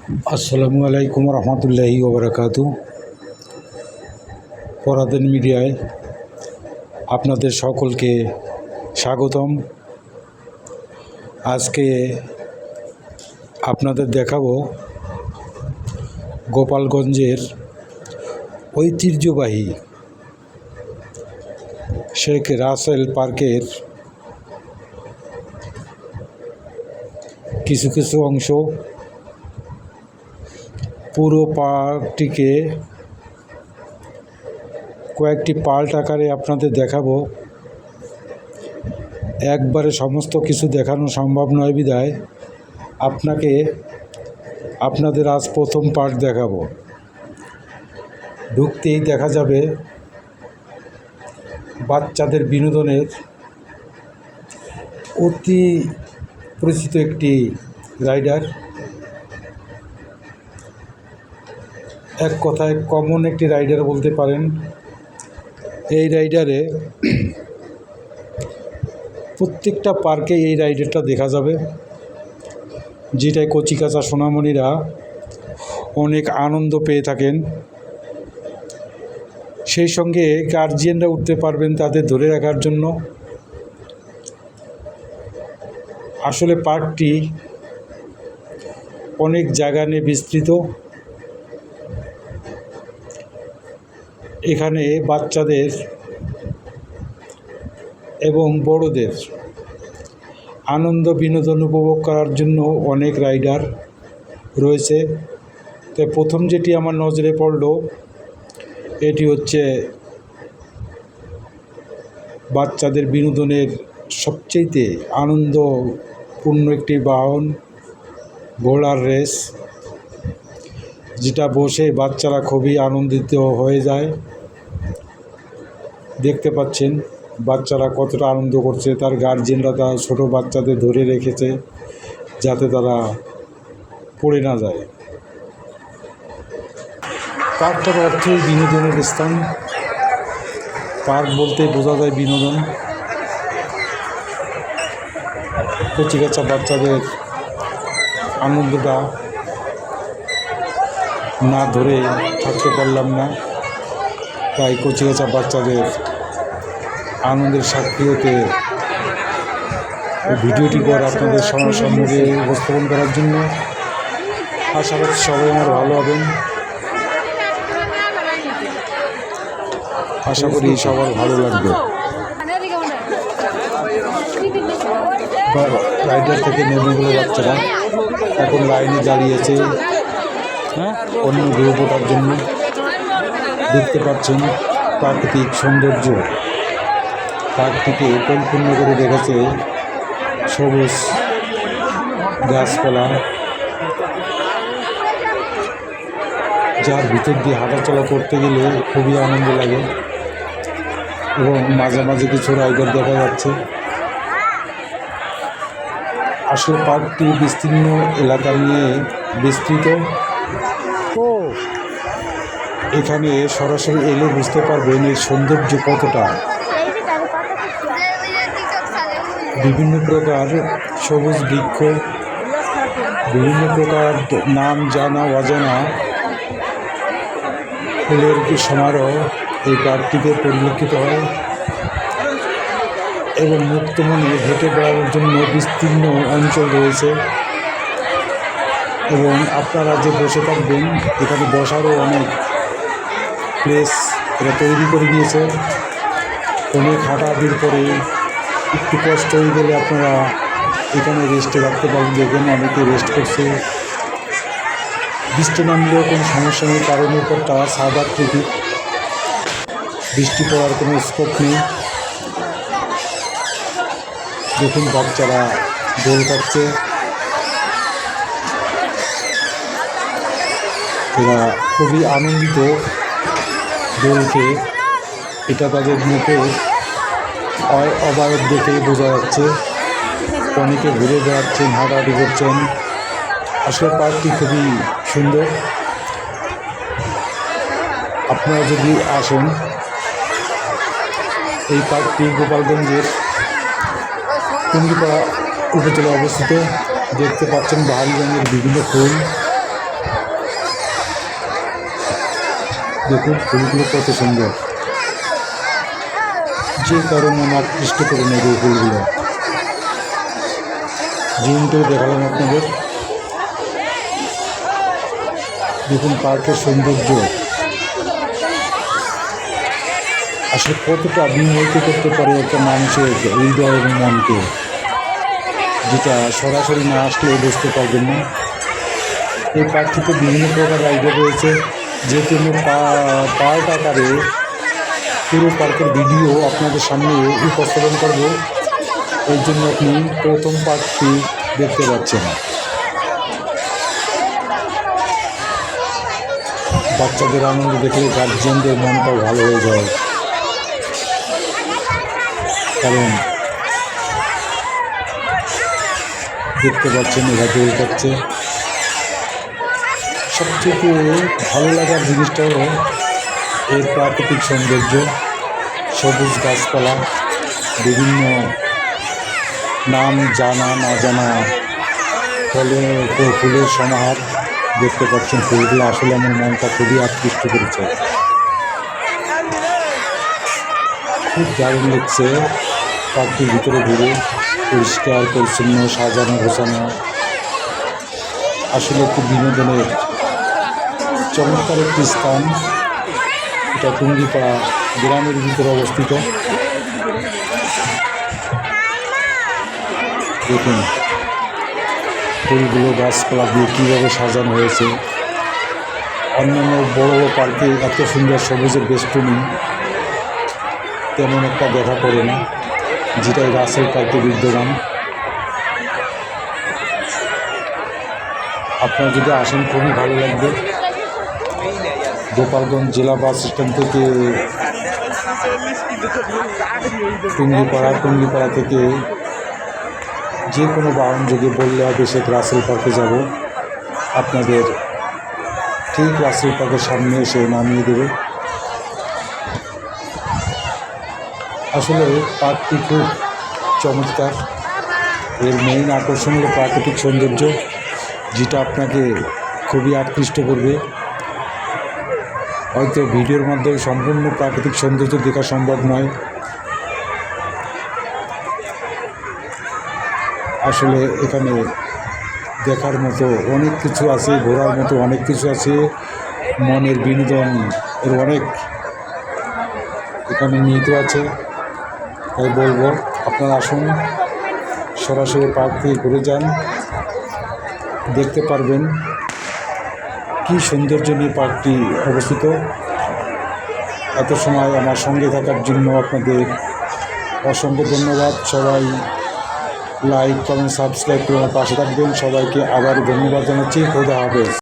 আসসালামু আলাইকুম রহমতুল্লাহি ওবরাকাতু। পরাধীন মিডিয়ায় আপনাদের সকলকে স্বাগতম। আজকে আপনাদের দেখাবো গোপালগঞ্জের ঐতিহ্যবাহী শেখ রাসেল পার্কের কিছু কিছু অংশ। পুরো পার্কটিকে কয়েকটি পার্ট আকারে আপনাদের দেখাবো। একবারে সমস্ত কিছু দেখানো সম্ভব নয় বিধায় আপনাদের আজ প্রথম পার্ট দেখাবো। ঢুকতেই দেখা যাবে বাচ্চাদের বিনোদনের অতি পরিচিত একটি রাইডার, এক কথায় কমন একটি রাইডার বলতে পারেন। এই রাইডারে প্রত্যেকটা পার্কে এই রাইডারটা দেখা যাবে, যেটায় কচিকাঁচা সোনামণিরা অনেক আনন্দ পেয়ে থাকেন। সেই সঙ্গে গার্জিয়ানরা উঠতে পারবেন তাদের ধরে রাখার জন্য। আসলে পার্কটি অনেক জায়গা নিয়ে বিস্তৃত। এখানে বাচ্চাদের এবং বড়দের আনন্দ বিনোদন উপভোগ করার জন্য অনেক রাইডার রয়েছে। তাই প্রথম যেটি আমার নজরে পড়ল এটি হচ্ছে বাচ্চাদের বিনোদনের সবচেয়ে আনন্দপূর্ণ একটি বাহন, ঘোড়ার রেস, যেটা বসে বাচ্চারা খুবই আনন্দিত হয়ে যায়। দেখতে পাচ্ছেন বাচ্চারা কতটা আনন্দ করছে, তার গার্জেনরা তার ছোটো বাচ্চাদের ধরে রেখেছে যাতে তারা পড়ে না যায়। পার্কটার অর্থই বিনোদনের স্থান। পার্ক বলতে বোঝা যায় বিনোদন। কচিকাঁচা বাচ্চাদের আনন্দটা না ধরে থাকতে পারলাম না, তাই কচিকাঁচা বাচ্চাদের আনন্দের সাক্ষী হতে ভিডিওটি করে আপনাদের সামনে উপস্থাপন করার জন্য। আশা করছি সবাই আমার ভালো হবেন, আশা করি সবার ভালো লাগবে। রাইডার থেকে নেমে গেলে বাচ্চারা এখন লাইনে দাঁড়িয়েছে অন্য গ্রুপ ওঠার জন্য। দেখতে পাচ্ছেন প্রাকৃতিক সৌন্দর্য, পার্কটিকে পরিপূর্ণ করে রেখেছে সবুজ গাছপালা, যার ভিতর দিয়ে হাঁটাচলা করতে গেলে খুবই আনন্দ লাগে এবং মাঝে মাঝে কিছু রাইডার দেখা যাচ্ছে। আসলে পার্কটি বিস্তীর্ণ এলাকা নিয়ে বিস্তৃত। এখানে সরাসরি এলে বুঝতে পারবেন এর সৌন্দর্য কতটা। বিভিন্ন প্রকার সবুজ বৃক্ষ, বিভিন্ন প্রকার নাম জানা অজানা ফুলের সমারোহ এই পার্কটিতে পরিলক্ষিত হয় এবং মুক্ত মনে হেঁটে বেড়ানোর জন্য বিস্তীর্ণ অঞ্চল রয়েছে। এবং আপনারা যে বসে থাকবেন এখানে বসারও অনেক প্লেস এটা তৈরি করে দিয়েছে। অনেক হাঁটাহাঁটির পরে একটু কষ্ট হয়ে গেলে আপনারা এখানে রেস্টে রাখতে পারবেন। দেখবেন অনেকে রেস্ট করছে, বৃষ্টি নামলেও কোনো সমস্যা নেই, কারণ উপরটা সাদা আকৃতির, বৃষ্টি পড়ার কোনো স্কোপ নেই। দেখুন বাচ্চারা দোল কাটছে, এরা খুবই আনন্দিত দোলকে। এটা তাদের মুখে অবায়ব দেখে বোঝা যাচ্ছে। অনেকে ঘুরে বেড়াচ্ছেন, হাঁটাহাঁটি করছেন। আসলে পার্কটি খুবই সুন্দর। আপনারা যদি আসেন, এই পার্কটি গোপালগঞ্জের টুঙ্গিপাড়া উপজেলায় অবস্থিত। দেখতে পাচ্ছেন বাহারি রঙের বিভিন্ন ফুল, দেখুন ফুলগুলো কত সুন্দর, যে কারো মন আকৃষ্ট করে নেবে এই ফুলগুলো। জুম করে দেখালাম আপনাদের। দেখুন পার্কের সৌন্দর্য আসলে কতটা বিমোহিত করতে পারে একটা মানুষের হৃদয় এবং মনকে, যেটা সরাসরি না আসলে বুঝতে পারবেন না। এই পার্কটিতে বিভিন্ন প্রকার রাইডার রয়েছে, যেহেতু আমি পার্ক আকারে পুরো পার্কের ভিডিও আপনাদের সামনে উপস্থাপন করব, এই জন্য আপনি প্রথম পার্কটি দেখতে পাচ্ছেন। বাচ্চাদের আনন্দ দেখলে গার্জিয়ানদের মনটাও ভালো হয়ে যায়, কারণ দেখতে পাচ্ছেন এরা দোল খাচ্ছে। সবচেয়ে ভালো লাগার জিনিসটা হলো এর প্রাকৃতিক সৌন্দর্য, সবুজ গাছপালা, বিভিন্ন নাম জানা না জানা ফুলের সমাহার দেখতে পাচ্ছেন। ফুলগুলো আসলে আমার মনটা খুবই আকৃষ্ট করেছে, খুব দারুণ লাগছে। পার্কটির ভিতরে ঘুরে পরিষ্কার পরিচ্ছন্ন, সাজানো গোছানো, আসলে খুব বিনোদনের চমৎকার একটি স্থান। এটা টুঙ্গিপাড়া গ্রামের ভিতরে অবস্থিত। দেখুন ফুলগুলো গাছপালা দিয়ে কীভাবে সাজানো হয়েছে। অন্যান্য বড় বড় পার্কে এত সুন্দর সবুজের বেষ্টনী তেমন একটা দেখা পড়ে না, যেটা এই রাসেল পার্কে বিদ্যমান। আপনারা যদি আসেন খুবই ভালো লাগবে। গোপালগঞ্জ জেলা বাস স্ট্যান্ড থেকে টুঙ্গিপাড়া থেকে যে কোনো বাহন যদি বললে হবে সে রাসেল পার্কে যাব, আপনাদের ঠিক রাসেল পার্কের সামনে এসে নামিয়ে দেবে। আসলে পার্কটি খুব চমৎকার। এর মেইন আকর্ষণ হলো প্রাকৃতিক সৌন্দর্য, যেটা আপনাকে খুবই আকৃষ্ট করবে। হয়তো ভিডিওর মাধ্যমে সম্পূর্ণ প্রাকৃতিক সৌন্দর্য দেখা সম্ভব নয়, আসলে এখানে দেখার মতো অনেক কিছু আছে, ঘোরার মতো অনেক কিছু আছে, মনের বিনোদন এর অনেক এখানে নিহিত আছে। তাই বলবো আপনারা আসুন, সরাসরি পার্ক থেকে ঘুরে যান, দেখতে পারবেন কি সৌন্দর্য নিয়ে পার্কটি অবস্থিত। এত সময় আমার সঙ্গে থাকার জন্য আপনাদের অসংখ্য ধন্যবাদ। সবাই লাইক কমেন্ট সাবস্ক্রাইব করে আমার পাশে থাকবেন। সবাইকে আবার ধন্যবাদ জানাচ্ছি। খোদা হাফেজ।